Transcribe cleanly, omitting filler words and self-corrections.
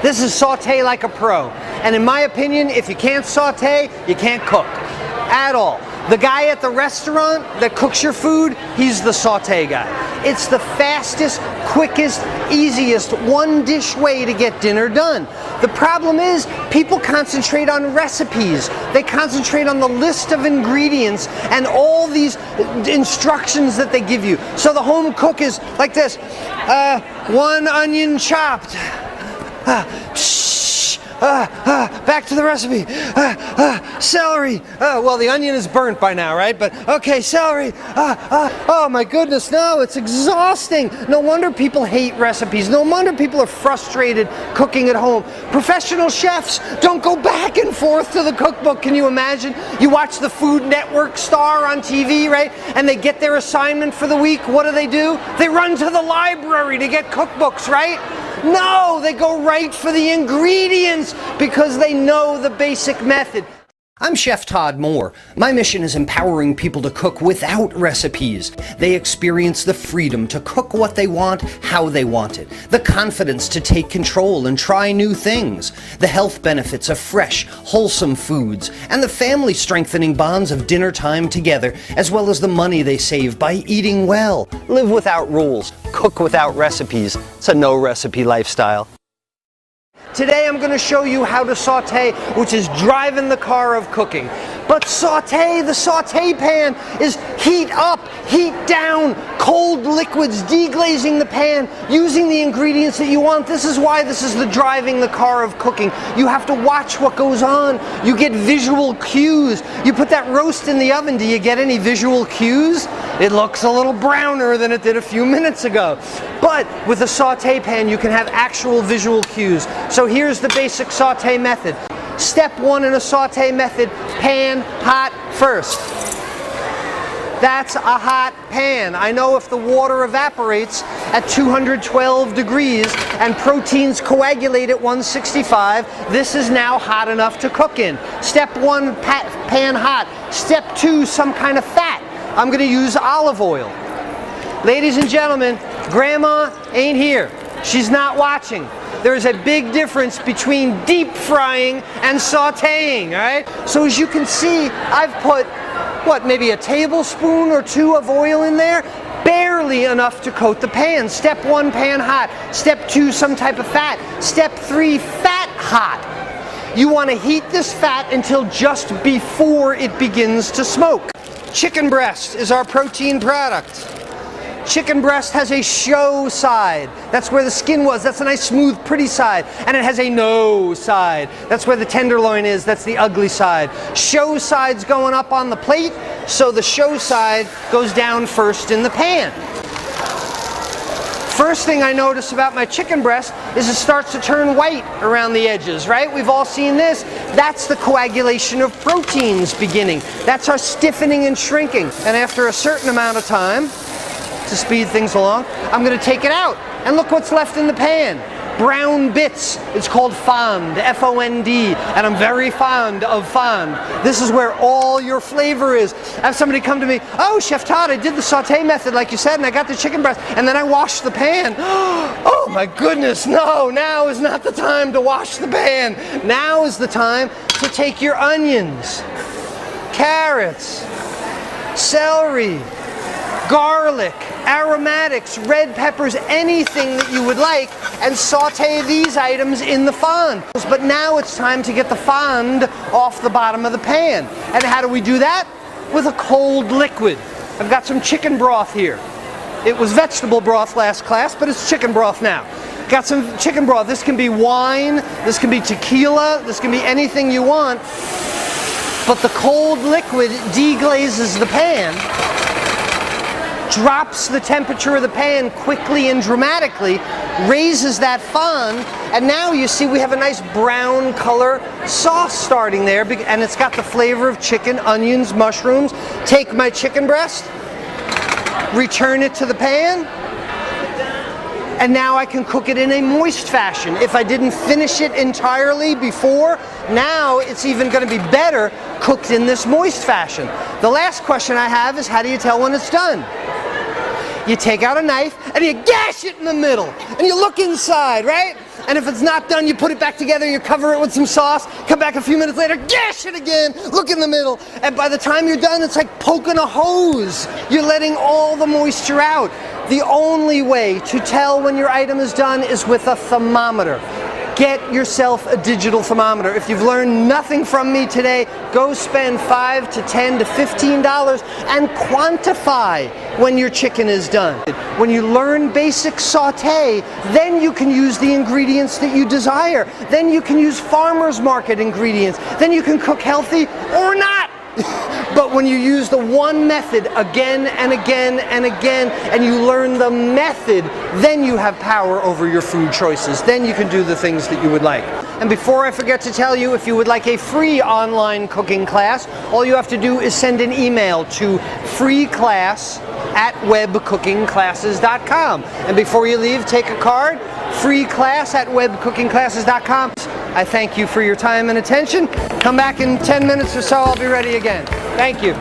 This is saute like a pro. And in my opinion, if you can't saute, you can't cook at all. The guy at the restaurant that cooks your food, he's the saute guy. It's the fastest, quickest, easiest one-dish way to get dinner done. The problem is, people concentrate on recipes. They concentrate on the list of ingredients and all these instructions that they give you. So the home cook is like this. 1 onion chopped. Back to the recipe. Celery. Well, the onion is burnt by now, right? But okay, celery. Oh my goodness, no, it's exhausting. No wonder people hate recipes. No wonder people are frustrated cooking at home. Professional chefs don't go back and forth to the cookbook. Can you imagine? You watch the Food Network star on TV, right? And they get their assignment for the week. What do? They run to the library to get cookbooks, right? No, they go right for the ingredients because they know the basic method. I'm Chef Todd Moore. My mission is empowering people to cook without recipes. They experience the freedom to cook what they want, how they want it, the confidence to take control and try new things, the health benefits of fresh, wholesome foods, and the family-strengthening bonds of dinner time together, as well as the money they save by eating well. Live without rules, cook without recipes. It's a no-recipe lifestyle. Today I'm going to show you how to saute, which is driving the car of cooking. But the saute pan is heat up, heat down, cold liquids, deglazing the pan, using the ingredients that you want. This is why this is the driving the car of cooking. You have to watch what goes on. You get visual cues. You put that roast in the oven, do you get any visual cues? It looks a little browner than it did a few minutes ago. But with a saute pan, you can have actual visual cues. So here's the basic saute method. Step 1 in a saute method, pan hot first. That's a hot pan. I know if the water evaporates at 212 degrees and proteins coagulate at 165, this is now hot enough to cook in. Step 1, pan hot. Step 2, some kind of fat. I'm going to use olive oil. Ladies and gentlemen, Grandma ain't here. She's not watching. There's a big difference between deep frying and sauteing, all right? So as you can see, I've put, maybe a tablespoon or 2 of oil in there, barely enough to coat the pan. Step 1, pan hot. Step 2, some type of fat. Step 3, fat hot. You want to heat this fat until just before it begins to smoke. Chicken breast is our protein product. Chicken breast has a show side. That's where the skin was. That's a nice, smooth, pretty side. And it has a no side. That's where the tenderloin is. That's the ugly side. Show side's going up on the plate, so the show side goes down first in the pan. First thing I notice about my chicken breast is it starts to turn white around the edges, right? We've all seen this. That's the coagulation of proteins beginning. That's our stiffening and shrinking. And after a certain amount of time, to speed things along, I'm going to take it out. And look what's left in the pan. Brown bits. It's called fond, F-O-N-D, and I'm very fond of fond. This is where all your flavor is. I have somebody come to me, oh, Chef Todd, I did the saute method like you said, and I got the chicken breast, and then I washed the pan. Oh my goodness, no, now is not the time to wash the pan. Now is the time to take your onions, carrots, celery, garlic, aromatics, red peppers, anything that you would like, and saute these items in the fond. But now it's time to get the fond off the bottom of the pan. And how do we do that? With a cold liquid. I've got some chicken broth here. It was vegetable broth last class, but it's chicken broth now. Got some chicken broth. This can be wine, this can be tequila, this can be anything you want. But the cold liquid deglazes the pan, drops the temperature of the pan quickly and dramatically, raises that fond, and now you see we have a nice brown color sauce starting there, and it's got the flavor of chicken, onions, mushrooms. Take my chicken breast, return it to the pan, and now I can cook it in a moist fashion. If I didn't finish it entirely before, now it's even going to be better cooked in this moist fashion. The last question I have is, how do you tell when it's done? You take out a knife and you gash it in the middle and you look inside, right? And if it's not done, you put it back together, you cover it with some sauce, come back a few minutes later, gash it again, look in the middle, and by the time you're done, it's like poking a hose. You're letting all the moisture out. The only way to tell when your item is done is with a thermometer. Get yourself a digital thermometer. If you've learned nothing from me today, go spend $5 to $10 to $15 and quantify when your chicken is done. When you learn basic saute, then you can use the ingredients that you desire. Then you can use farmers market ingredients. Then you can cook healthy or not. But when you use the one method again and again and again, and you learn the method, then you have power over your food choices. Then you can do the things that you would like. And before I forget to tell you, if you would like a free online cooking class, all you have to do is send an email to freeclass@webcookingclasses.com. And before you leave, take a card, freeclass@webcookingclasses.com. I thank you for your time and attention. Come back in 10 minutes or so, I'll be ready again. Thank you.